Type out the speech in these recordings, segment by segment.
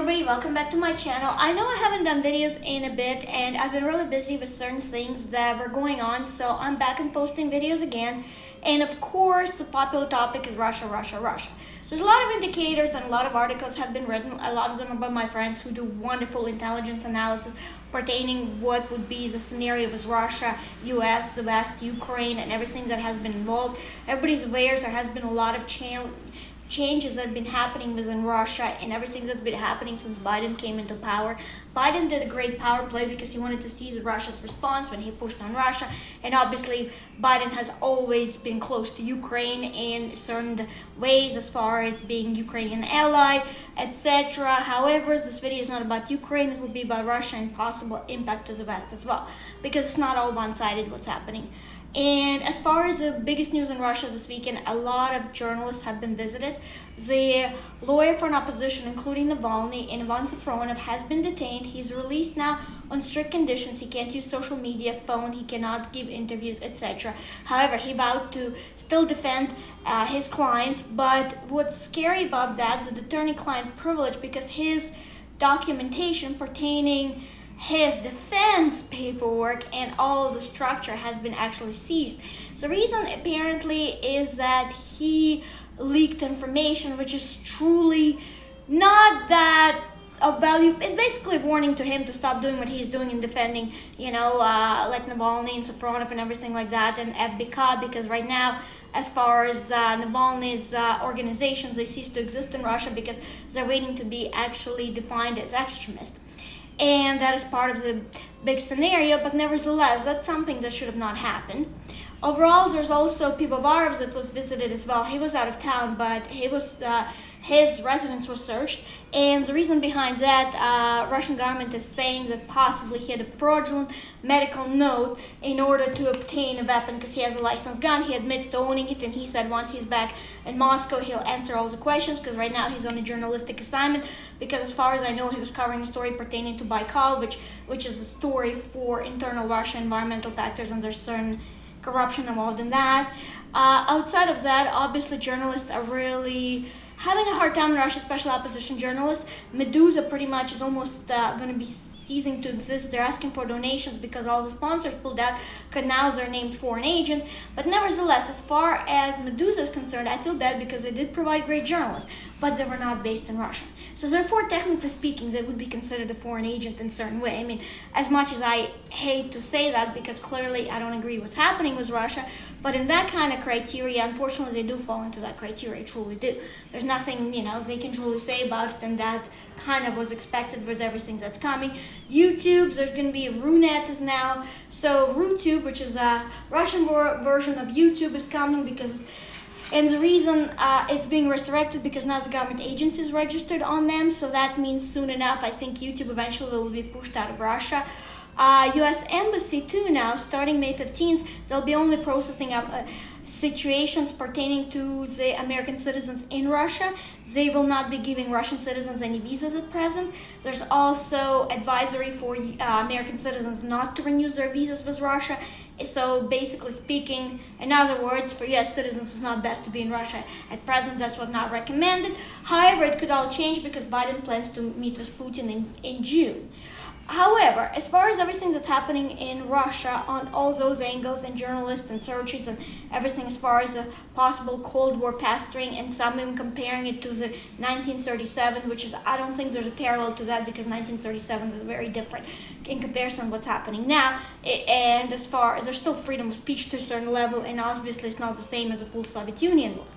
everybody, welcome back to my channel. I know I haven't done videos in a bit and I've been really busy with certain things that were going on, so I'm back and posting videos again. And of course, the popular topic is Russia. So there's a lot of indicators and a lot of articles have been written, a lot of them are by my friends who do wonderful intelligence analysis pertaining what would be the scenario with Russia, US, the West, Ukraine, and everything that has been involved. Everybody's aware there has been a lot of changes that have been happening within Russia and everything that's been happening since Biden came into power. Biden did a great power play because he wanted to see Russia's response when he pushed on Russia, and obviously Biden has always been close to Ukraine in certain ways as far as being Ukrainian ally, etc. However, this video is not about Ukraine, it will be about Russia and possible impact to the West as well, because it's not all one-sided what's happening. And as far as the biggest news in Russia this weekend, a lot of journalists have been visited. The lawyer for an opposition, including Navalny and Ivan Safronov, has been detained. He's released now on strict conditions. He can't use social media, phone, he cannot give interviews, etc. However, he vowed to still defend his clients. But what's scary about that is the attorney-client privilege, because his documentation pertaining his defense paperwork and all of the structure has been actually seized. The reason apparently is that he leaked information which is truly not that of value. It's basically a warning to him to stop doing what he's doing in defending, like Navalny and Safronov and everything like that, and FBK, because right now, as far as Navalny's organizations, they cease to exist in Russia because they're waiting to be actually defined as extremists. And that is part of the big scenario, but nevertheless, that's something that should have not happened. Overall, there's also Pivovarov that was visited as well. He was out of town, but his residence was searched. And the reason behind that, Russian government is saying that possibly he had a fraudulent medical note in order to obtain a weapon because he has a licensed gun. He admits to owning it, and he said once he's back in Moscow, he'll answer all the questions, because right now he's on a journalistic assignment, because as far as I know, he was covering a story pertaining to Baikal, which is a story for internal Russia environmental factors, and there's certain corruption involved in that. Outside of that, obviously journalists are really having a hard time in Russia, special opposition journalists. Meduza pretty much is almost going to be ceasing to exist. They're asking for donations because all the sponsors pulled out, because now they're named foreign agent. But nevertheless, as far as Meduza is concerned, I feel bad because they did provide great journalists, but they were not based in Russia. So therefore, technically speaking, they would be considered a foreign agent in a certain way. I mean, as much as I hate to say that, because clearly I don't agree what's happening with Russia, but in that kind of criteria, unfortunately, they do fall into that criteria, truly do. There's nothing, they can truly say about it, and that kind of was expected with everything that's coming. YouTube, there's going to be Runet is now. So RuTube, which is a Russian version of YouTube, is coming because... And the reason it's being resurrected because now the government agency is registered on them, so that means soon enough, I think YouTube eventually will be pushed out of Russia. US Embassy too now, starting May 15th, they'll be only processing situations pertaining to the American citizens in Russia. They will not be giving Russian citizens any visas at present. There's also advisory for American citizens not to renew their visas with Russia. So basically speaking, in other words, for US citizens, it's not best to be in Russia. At present, that's what's not recommended. However, it could all change because Biden plans to meet with Putin in June. However, as far as everything that's happening in Russia on all those angles, and journalists and searches and everything, as far as a possible Cold War pastoring, and some even comparing it to the 1937, which is, I don't think there's a parallel to that, because 1937 was very different in comparison to what's happening now. And as far as there's still freedom of speech to a certain level, and obviously it's not the same as the full Soviet Union was.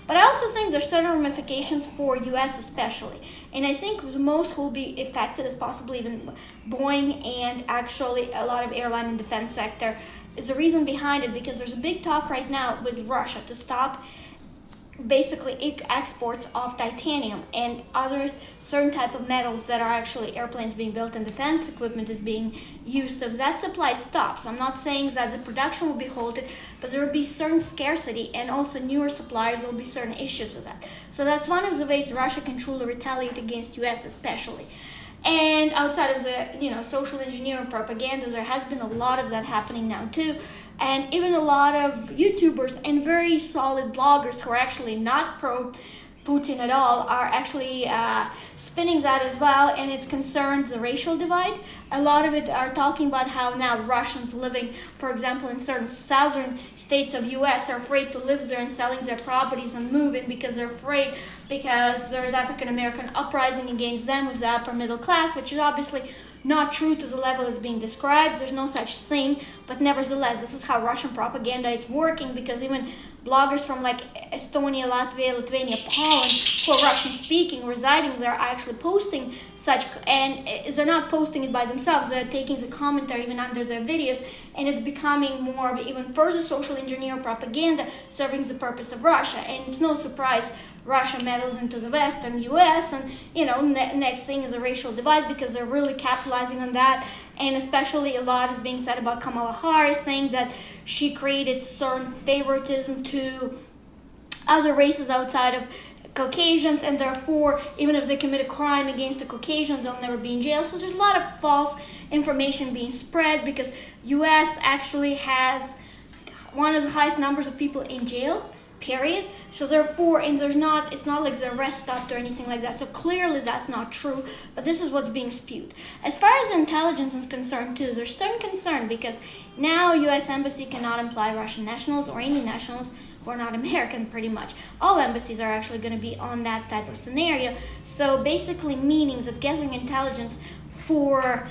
But I also think there's certain ramifications for US especially. And I think the most who will be affected is possibly even Boeing and actually a lot of airline and defense sector. Is the reason behind it because there's a big talk right now with Russia to stop basically exports of titanium and other certain type of metals that are actually airplanes being built and defense equipment is being used. So if that supply stops, I'm not saying that the production will be halted, but there will be certain scarcity, and also newer suppliers, there will be certain issues with that. So that's one of the ways Russia can truly retaliate against US especially. And outside of the social engineering propaganda, there has been a lot of that happening now too. And even a lot of YouTubers and very solid bloggers who are actually not pro Putin at all, are actually spinning that as well, and it concerns the racial divide. A lot of it are talking about how now Russians living, for example, in certain southern states of US are afraid to live there and selling their properties and moving because they're afraid, because there's African American uprising against them with the upper middle class, which is obviously not true to the level it's being described. There's no such thing, but nevertheless, this is how Russian propaganda is working, because even bloggers from like Estonia, Latvia, Lithuania, Poland, who are Russian speaking, residing there, are actually posting such, and they're not posting it by themselves, they're taking the commentary even under their videos, and it's becoming more of even further social engineer propaganda serving the purpose of Russia. And it's no surprise Russia meddles into the West and US, and next thing is a racial divide, because they're really capitalizing on that. And especially a lot is being said about Kamala Harris, saying that she created certain favoritism to other races outside of Caucasians, and therefore even if they commit a crime against the Caucasians, they'll never be in jail. So there's a lot of false information being spread, because US actually has one of the highest numbers of people in jail, period. So therefore, and it's not like the arrest stopped or anything like that. So clearly that's not true, but this is what's being spewed. As far as intelligence is concerned too, there's some concern, because now US Embassy cannot employ Russian nationals or any nationals who are not American, pretty much. All embassies are actually going to be on that type of scenario. So basically meaning that gathering intelligence for,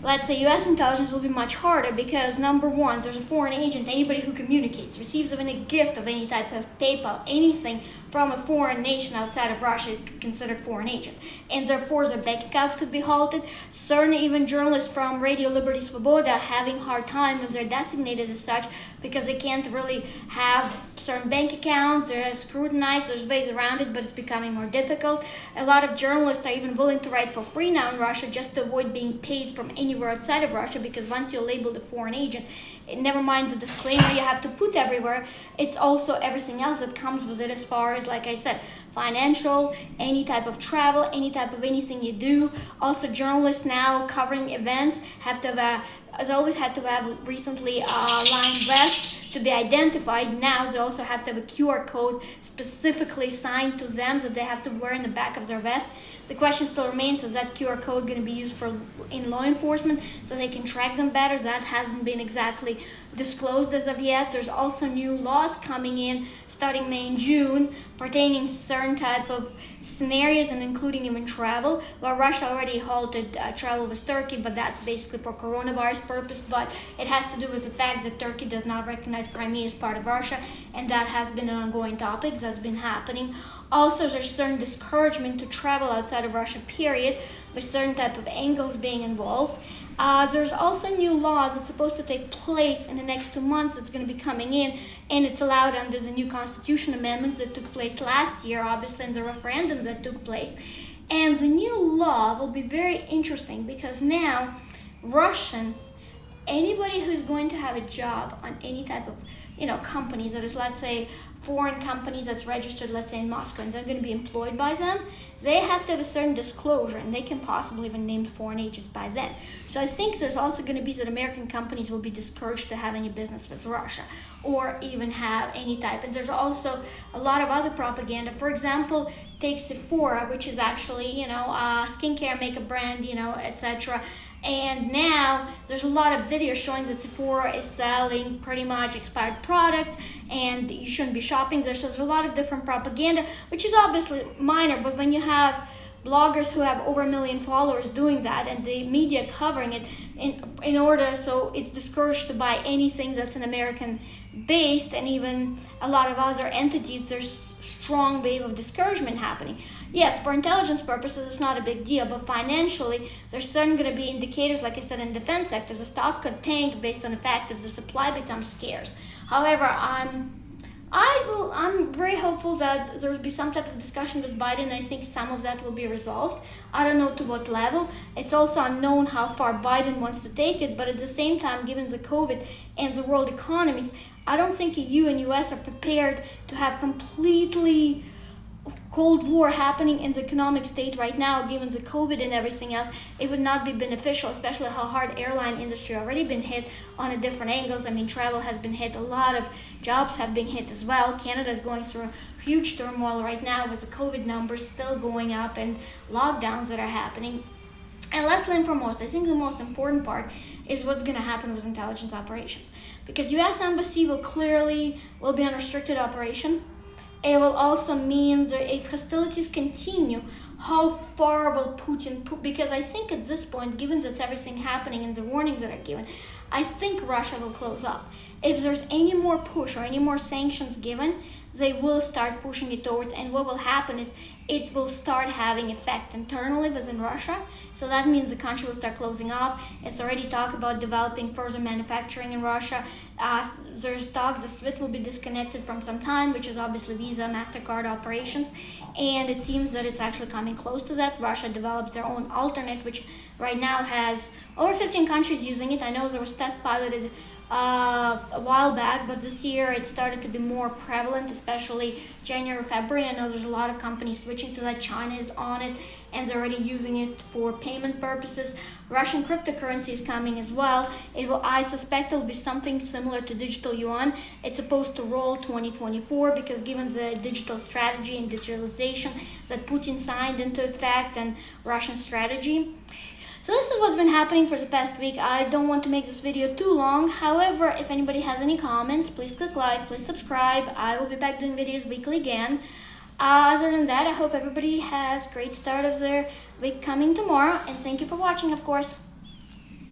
let's say, US intelligence will be much harder, because number one, there's a foreign agent, anybody who communicates, receives any gift of any type of PayPal, anything from a foreign nation outside of Russia is considered foreign agent. And therefore their bank accounts could be halted. Certain even journalists from Radio Liberty Svoboda having hard time when they're designated as such, because they can't really have certain bank accounts, they're scrutinized, there's ways around it, but it's becoming more difficult. A lot of journalists are even willing to write for free now in Russia just to avoid being paid from anywhere outside of Russia, because once you're labeled a foreign agent, never mind the disclaimer you have to put everywhere, it's also everything else that comes with it, as far as, like I said, financial, any type of travel, any type of anything you do. Also, journalists now covering events have to have, as always, had to have recently lined vest to be identified. Now they also have to have a QR code specifically signed to them that they have to wear in the back of their vest. The question still remains, is that QR code going to be used in law enforcement so they can track them better? That hasn't been exactly disclosed as of yet. There's also new laws coming in starting May and June pertaining to certain type of scenarios, and including even travel. Well, Russia already halted travel with Turkey, but that's basically for coronavirus purpose, but it has to do with the fact that Turkey does not recognize Crimea as part of Russia, and that has been an ongoing topic that's been happening. Also, there's certain discouragement to travel outside of Russia, period, with certain type of angles being involved. There's also new laws that's supposed to take place in the next 2 months that's going to be coming in, and it's allowed under the new constitution amendments that took place last year, obviously, in the referendum that took place. And the new law will be very interesting, because now Russians, anybody who's going to have a job on any type of companies that is, let's say, foreign companies that's registered, let's say, in Moscow, and they're going to be employed by them, they have to have a certain disclosure, and they can possibly even name foreign agents by then. So I think there's also going to be that American companies will be discouraged to have any business with Russia, or even have any type. And there's also a lot of other propaganda. For example, take Sephora, which is actually, skincare, makeup brand, etc. And now there's a lot of videos showing that Sephora is selling pretty much expired products, and you shouldn't be shopping there. So there's a lot of different propaganda, which is obviously minor, but when you have bloggers who have over 1 million followers doing that, and the media covering it in order, so it's discouraged to buy anything that's an American based, and even a lot of other entities, there's strong wave of discouragement happening. Yes, for intelligence purposes, it's not a big deal, but financially, there's certain going to be indicators, like I said, in defense sector. The stock could tank based on the fact if the supply becomes scarce. However, I'm very hopeful that there will be some type of discussion with Biden. I think some of that will be resolved. I don't know to what level. It's also unknown how far Biden wants to take it, but at the same time, given the COVID and the world economies, I don't think EU and US are prepared to have completely Cold War happening in the economic state right now, given the COVID and everything else. It would not be beneficial, especially how hard airline industry already been hit on a different angles. I mean, travel has been hit. A lot of jobs have been hit as well. Canada is going through a huge turmoil right now with the COVID numbers still going up and lockdowns that are happening. And lastly and foremost, I think the most important part is what's going to happen with intelligence operations. Because U.S. Embassy will be on restricted operation. It will also mean that if hostilities continue, how far will Putin put? Because I think at this point, given that everything happening and the warnings that are given, I think Russia will close up. If there's any more push or any more sanctions given, they will start pushing it towards, and what will happen is it will start having effect internally within Russia. So that means the country will start closing off. It's already talk about developing further manufacturing in Russia. There's talk the SWIFT will be disconnected from some time, which is obviously Visa, MasterCard operations. And it seems that it's actually coming close to that. Russia developed their own alternate, which right now has over 15 countries using it. I know there was test piloted a while back, but this year it started to be more prevalent, especially January, February. I know there's a lot of companies switching to that. China is on it, and they're already using it for payment purposes. Russian cryptocurrency is coming as well. I suspect it will be something similar to digital yuan. It's supposed to roll 2024 because given the digital strategy and digitalization that Putin signed into effect and Russian strategy. So this is what's been happening for the past week. I don't want to make this video too long. However, if anybody has any comments, please click like, please subscribe. I will be back doing videos weekly again. Other than that, I hope everybody has a great start of their week coming tomorrow. And thank you for watching, of course.